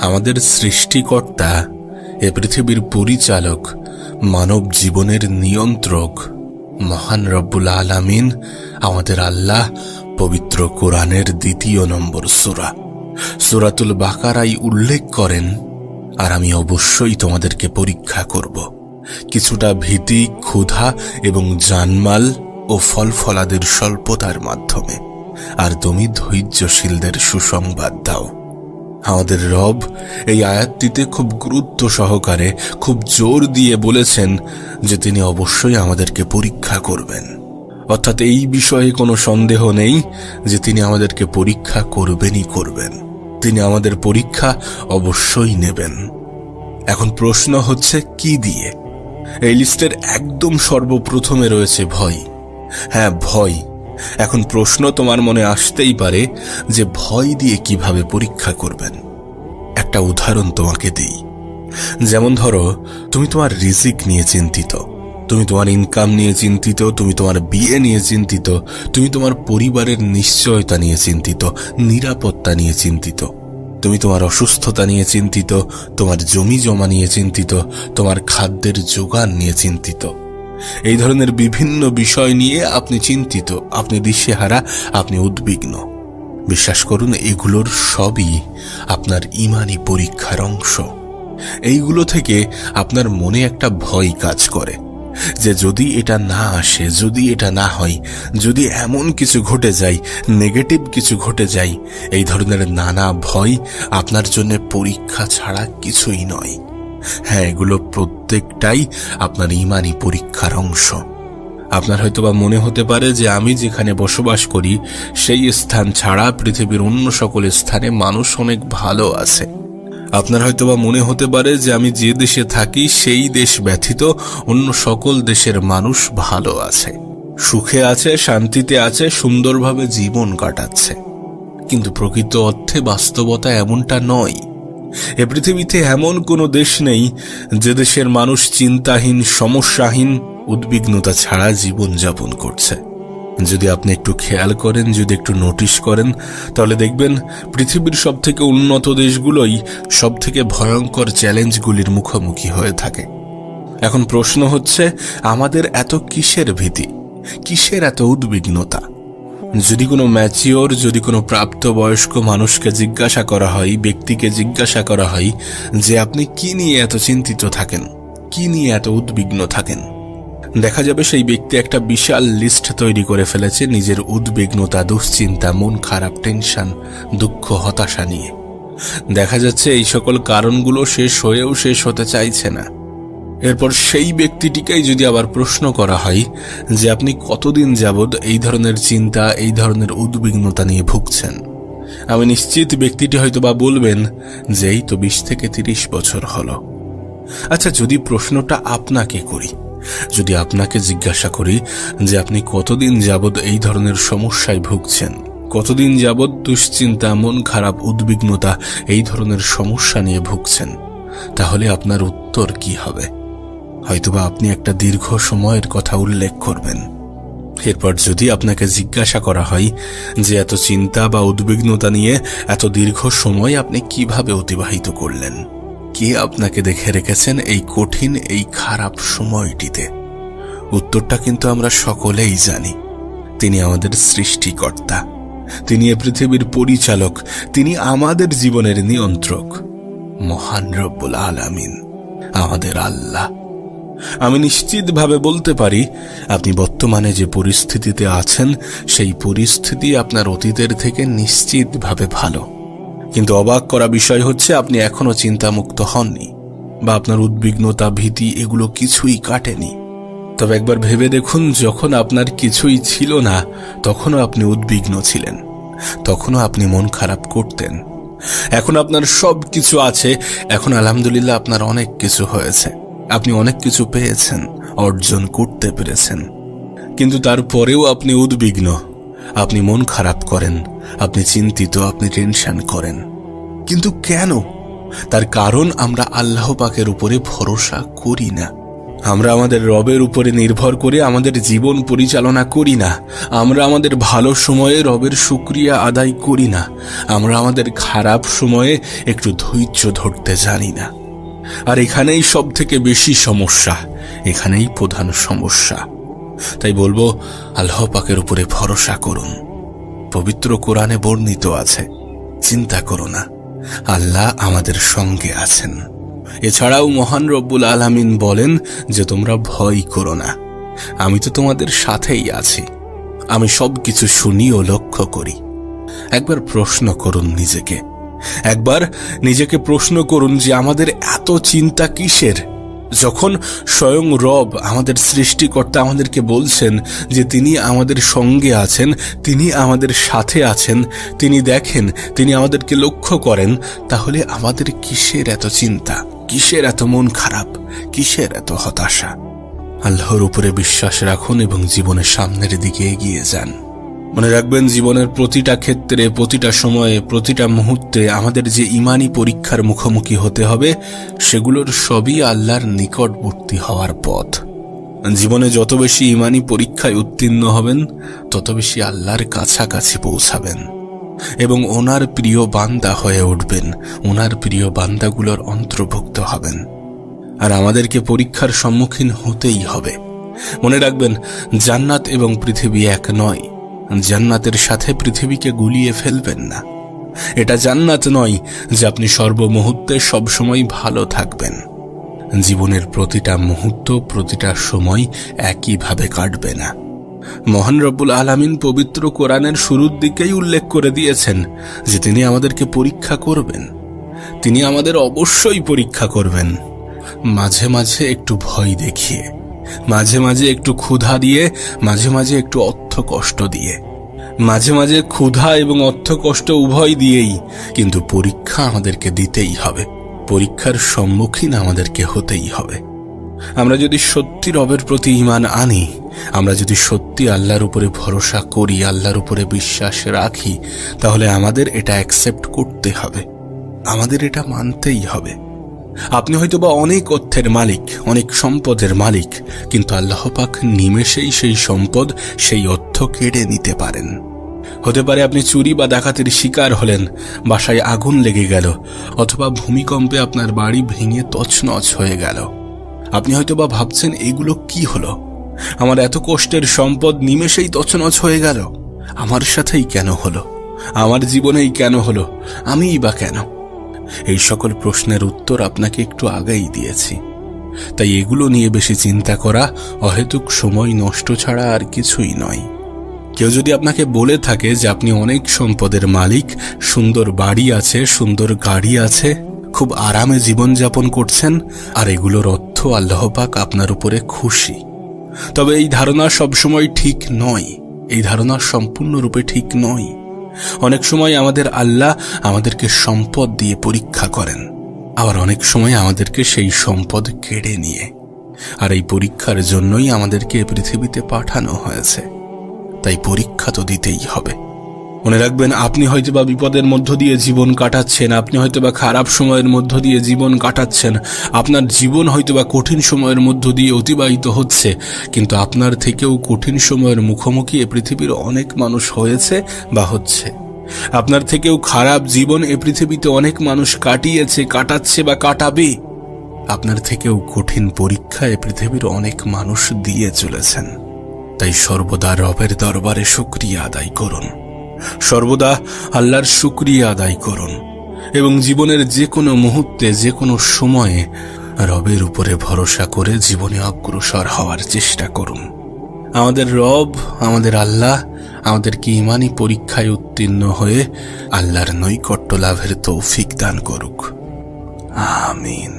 আমাদের সৃষ্টিকর্তা, এ পৃথিবীর পরিচালক, মানব জীবনের নিয়ন্ত্রক মহান রব্বুল আলামিন আমাদের আল্লাহ পবিত্র কোরআনের ২ নম্বর সূরা সূরাতুল বাকারায় উল্লেখ করেন, আর আমি অবশ্যই তোমাদেরকে পরীক্ষা করব কিছুটা ভীতি, ক্ষুধা এবং জানমাল ও ফলফলাদের স্বল্পতার মাধ্যমে, আর তুমি ধৈর্যশীলদের সুসংবাদ দাও। আমাদের রব এই আয়াতটিতে খুব গুরুত্ব সহকারে, খুব জোর দিয়ে বলেছেন যে তিনি অবশ্যই আমাদেরকে পরীক্ষা করবেন। অর্থাৎ এই বিষয়ে কোনো সন্দেহ নেই যে তিনি আমাদেরকে পরীক্ষা করবেনই করবেন। তিনি আমাদের পরীক্ষা অবশ্যই নেবেন। এখন প্রশ্ন হচ্ছে কি দিয়ে? এই লিস্টের একদম সর্বপ্রথমে রয়েছে ভয়। হ্যাঁ, ভয়। এখন প্রশ্ন তোমার মনে আসতেই পারে যে ভয় দিয়ে কিভাবে পরীক্ষা করবেন। একটা উদাহরণ তোমাকে দিই। যেমন ধরো, তুমি তোমার রিজিক নিয়ে চিন্তিত, তুমি তোমার ইনকাম নিয়ে চিন্তিত, তুমি তোমার বিয়ে নিয়ে চিন্তিত, তুমি তোমার পরিবারের নিশ্চয়তা নিয়ে চিন্তিত, নিরাপত্তা নিয়ে চিন্তিত, তুমি তোমার অসুস্থতা নিয়ে চিন্তিত, তোমার জমি জমা নিয়ে চিন্তিত, তোমার খাদ্যের যোগান নিয়ে চিন্তিত। এই ধরনের বিভিন্ন বিষয় নিয়ে আপনি চিন্তিত, আপনি দিশেহারা, আপনি উদ্বিগ্ন। বিশ্বাস করুন, এগুলোর সবই আপনার ঈমানি পরীক্ষার অংশ। এইগুলো থেকে আপনার মনে একটা ভয় কাজ করে যে যদি এটা না আসে, যদি এটা না হয়, যদি এমন কিছু ঘটে যায়, নেগেটিভ কিছু ঘটে যায়, এই ধরনের নানা ভয় আপনার জন্য পরীক্ষা ছাড়া কিছুই নয়। হ্যাঁ, এগুলো প্রত্যেকটাই আপনার ঈমানি পরীক্ষার অংশ। আপনার হয়তোবা মনে হতে পারে যে আমি যেখানে বসবাস করি সেই স্থান ছাড়া পৃথিবীর অন্য সকল স্থানে মানুষ অনেক ভালো আছে। আপনার হয়তোবা মনে হতে পারে যে আমি যে দেশে থাকি সেই দেশ ব্যতীত অন্য সকল দেশের মানুষ ভালো আছে, সুখে আছে, শান্তিতে আছে, সুন্দরভাবে জীবন কাটাচ্ছে। কিন্তু প্রকৃত অর্থে বাস্তবতা এমনটা নয়। এ পৃথিবীতে এমন কোনো দেশ নেই যে দেশের মানুষ চিন্তাহীন, সমস্যাহীন, উদ্বিগ্নতা ছাড়া জীবন যাপন করছে। যদি আপনি একটু খেয়াল করেন, যদি একটু নোটিশ করেন, তাহলে দেখবেন পৃথিবীর সবথেকে উন্নত দেশগুলোই সবথেকে ভয়ঙ্কর চ্যালেঞ্জগুলির মুখোমুখি হয়ে থাকে। এখন প্রশ্ন হচ্ছে, আমাদের এত কিসের ভীতি, কিসের এত উদ্বিগ্নতা? যদি কোনো ম্যাচিওর, যদি কোনো প্রাপ্তবয়স্ক মানুষকে জিজ্ঞাসা করা হয়, ব্যক্তিকে জিজ্ঞাসা করা হয় যে আপনি কি নিয়ে এত চিন্তিত থাকেন, কি নিয়ে এত উদ্বিগ্ন থাকেন, দেখা যাবে সেই ব্যক্তি একটা বিশাল লিস্ট তৈরি করে ফেলেছে নিজের উদ্বিগ্নতা, দুশ্চিন্তা, মন খারাপ, টেনশন, দুঃখ, হতাশা নিয়ে। দেখা যাচ্ছে এই সকল কারণগুলো শেষ হয়েও শেষ হতে চাইছে না। এরপর সেই ব্যক্তিটিকেই যদি আবার প্রশ্ন করা হয় যে আপনি কতদিন যাবৎ এই ধরনের চিন্তা, এই ধরনের উদ্বিগ্নতা নিয়ে ভুগছেন, আমি নিশ্চিত ব্যক্তিটি হয়তোবা বলবেন যে এই তো 20 থেকে 30 বছর হলো। আচ্ছা, যদি প্রশ্নটা আপনাকে করি, যদি আপনাকে জিজ্ঞাসা করি যে আপনি কতদিন যাবৎ এই ধরনের সমস্যায় ভুগছেন, কতদিন যাবৎ দুশ্চিন্তা, মন খারাপ, উদ্বিগ্নতা, এই ধরনের সমস্যা নিয়ে ভুগছেন, তাহলে আপনার উত্তর কি হবে? হয়তোবা আপনি একটা দীর্ঘ সময়ের কথা উল্লেখ করবেন। এরপর যদি আপনাকে জিজ্ঞাসা করা হয় যে এত চিন্তা বা উদ্বিগ্নতা নিয়ে এত দীর্ঘ সময় আপনি কিভাবে অতিবাহিত করলেন, কে আপনাকে দেখে রেখেছেন এই কঠিন, এই খারাপ সময়টিতে, উত্তরটা কিন্তু আমরা সকলেই জানি। তিনি আমাদের সৃষ্টিকর্তা, তিনি এ পৃথিবীর পরিচালক, তিনি আমাদের জীবনের নিয়ন্ত্রক, মহান রব্বুল আলামিন, আমাদের আল্লাহ। আমি নিশ্চিতভাবে বলতে পারি আপনি বর্তমানে যে পরিস্থিতিতে আছেন সেই পরিস্থিতি আপনার অতীতের থেকে নিশ্চিতভাবে ভালো। কিন্তু অবাক করা বিষয় হচ্ছে আপনি এখনো চিন্তামুক্ত হননি, বা আপনার উদ্বিগ্নতা, ভীতি এগুলো কিছুই কাটেনি। তবে একবার ভেবে দেখুন, যখন আপনার কিছুই ছিল না তখনও আপনি উদ্বিগ্ন ছিলেন, তখনও আপনি মন খারাপ করতেন। এখন আপনার সব কিছু আছে, এখন আলহামদুলিল্লাহ আপনার অনেক কিছু হয়েছে, আপনি অনেক কিছু পেয়েছেন, অর্জন করতে পেরেছেন, কিন্তু তারপরেও আপনি উদ্বিগ্ন, আপনি মন খারাপ করেন, আপনি চিন্তিত, আপনি টেনশন করেন। কিন্তু কেন? তার কারণ আমরা আল্লাহ পাকের উপরে ভরসা করি না। আমরা আমাদের রবের উপরে নির্ভর করে আমাদের জীবন পরিচালনা করি না। আমরা আমাদের ভালো সময়ে রবের শুকরিয়া আদায় করি না। আমরা আমাদের খারাপ সময়ে একটু ধৈর্য ধরতে জানি না। আর এখানেই সব থেকে বেশি সমস্যা, এখানেই প্রধান সমস্যা। তাই বলবো, আল্লাহ পাকের উপরে ভরসা করুন। পবিত্র কোরআনে বর্ণিত আছে, চিন্তা করো না, আল্লাহ আমাদের সঙ্গে আছেন। এছাড়াও মহান রব্বুল আলামিন বলেন যে তোমরা ভয় করো না, আমি তো তোমাদের সাথেই আছি, আমি সবকিছু শুনি ও লক্ষ্য করি। একবার প্রশ্ন করুন নিজেকে, একবার নিজেকে প্রশ্ন করুন যে আমাদের এত চিন্তা কিসের, যখন স্বয়ং রব আমাদের সৃষ্টিকর্তা আমাদেরকে বলছেন যে তিনি আমাদের সঙ্গে আছেন, তিনি আমাদের সাথে আছেন, তিনি দেখেন, তিনি আমাদেরকে লক্ষ্য করেন, তাহলে আমাদের কিসের এত চিন্তা, কিসের এত মন খারাপ, কিসের এত হতাশা? আল্লাহর উপরে বিশ্বাস রাখুন এবং জীবনের সামনের দিকে এগিয়ে যান। মনে রাখবেন, জীবনের প্রতিটা ক্ষেত্রে, প্রতিটা সময়ে, প্রতিটা মুহূর্তে আমাদের যে ইমানি পরীক্ষার মুখোমুখি হতে হবে, সেগুলোর সবই আল্লাহর নিকটবর্তী হওয়ার পথ। জীবনে যত বেশি ইমানি পরীক্ষায় উত্তীর্ণ হবেন, তত বেশি আল্লাহর কাছাকাছি পৌঁছাবেন এবং ওনার প্রিয় বান্দা হয়ে উঠবেন, ওনার প্রিয় বান্দাগুলোর অন্তর্ভুক্ত হবেন। আর আমাদেরকে পরীক্ষার সম্মুখীন হতেই হবে। মনে রাখবেন, জান্নাত এবং পৃথিবী এক নয়। জান্নাতের সাথে পৃথিবীকে গুলিয়ে ফেলবেন না। এটা জান্নাত নয় যে আপনি সর্বমুহূর্তে সবসময় ভালো থাকবেন। জীবনের প্রতিটা মুহূর্ত, প্রতিটা সময় একইভাবে কাটবে না। মহান রব্বুল আলামিন পবিত্র কোরআনের শুরুর দিকেই উল্লেখ করে দিয়েছেন যে তিনি আমাদেরকে পরীক্ষা করবেন। তিনি আমাদের অবশ্যই পরীক্ষা করবেন, মাঝে মাঝে একটু ভয় দেখিয়ে, মাঝে মাঝে একটু ক্ষুধা দিয়ে, মাঝে মাঝে একটু অর্থ কষ্ট দিয়ে, মাঝে মাঝে ক্ষুধা এবং অর্থ কষ্ট উভয় দিয়েই, কিন্তু পরীক্ষা আমাদেরকে দিতেই হবে। পরীক্ষার সম্মুখীন আমাদেরকে হতেই হবে। আমরা যদি সত্যি রবের প্রতি ঈমান আনি, আমরা যদি সত্যি আল্লাহর উপরে ভরসা করি, আল্লাহর উপরে বিশ্বাস রাখি, তাহলে আমাদের এটা অ্যাকসেপ্ট করতে হবে, আমাদের এটা মানতেই হবে। আপনি হয়তোবা অনেক অর্থের মালিক, অনেক সম্পদের মালিক, কিন্তু আল্লাহ পাক নিমেষেই সেই সম্পদ, সেই অর্থ কেড়ে নিতে পারেন। হতে পারে আপনি চুরি বা ডাকাতির শিকার হলেন, বাসায় আগুন লেগে গেল, অথবা ভূমিকম্পে আপনার বাড়ি ভেঙে তছনছ হয়ে গেল। আপনি হয়তোবা ভাবছেন, এগুলো কি হলো? আমার এত কষ্টের সম্পদ নিমেষেই তছনছ হয়ে গেল, আমার সাথেই কেন হলো? আমার জীবনেই কেন হলো? আমিই বা কেন? এই সকল প্রশ্নের উত্তর আপনাকে একটু আগেই দিয়েছি। তাই এগুলো নিয়ে বেশি চিন্তা করা অহেতুক সময় নষ্ট ছাড়া আর কিছুই নয়। কেউ যদি আপনাকে বলে থাকে যে আপনি অনেক সম্পদের মালিক, সুন্দর বাড়ি আছে, সুন্দর গাড়ি আছে, খুব আরামে জীবনযাপন করছেন, আর এগুলোর অর্থ আল্লাহ পাক আপনার উপরে খুশি, তবে এই ধারণা সবসময় ঠিক নয়। এই ধারণা সম্পূর্ণরূপে ঠিক নয়। অনেক সময় আমাদের আল্লাহ আমাদেরকে সম্পদ দিয়ে পরীক্ষা করেন, আবার অনেক সময় আমাদেরকে সেই সম্পদ কেড়ে নিয়ে। আর এই পরীক্ষার জন্যই আমাদেরকে পৃথিবীতে পাঠানো হয়েছে। তাই পরীক্ষা তো দিতেই হবে। মনে রাখবেন, আপনি হয়তোবা বিপদের মধ্য দিয়ে জীবন কাটাচ্ছেন, আপনি হয়তোবা খারাপ সময়ের মধ্য দিয়ে জীবন কাটাচ্ছেন, আপনার জীবন হয়তোবা কঠিন সময়ের মধ্য দিয়ে অতিবাহিত হচ্ছে, কিন্তু আপনার থেকেও কঠিন সময়ের মুখোমুখি এ পৃথিবীর অনেক মানুষ হয়েছে বা হচ্ছে। আপনার থেকেও খারাপ জীবন এ পৃথিবীতে অনেক মানুষ কাটিয়েছে, কাটাচ্ছে বা কাটাবে। আপনার থেকেও কঠিন পরীক্ষা এ পৃথিবীর অনেক মানুষ দিয়ে চলেছেন। তাই সর্বদা রবের দরবারে শুকরিয়া আদায় করুন, সর্বদা আল্লাহর শুকরিয়া আদায় করুন এবং জীবনের যে কোনো মুহূর্তে, যে কোনো সময়ে রবের উপরে ভরসা করে জীবনে অগ্রসর হওয়ার চেষ্টা করুন। আমাদের রব, আমাদের আল্লাহ আমাদেরকে ঈমানি পরীক্ষায় উত্তীর্ণ হয়ে আল্লাহর নৈকট্য লাভের তৌফিক দান করুক। আমিন।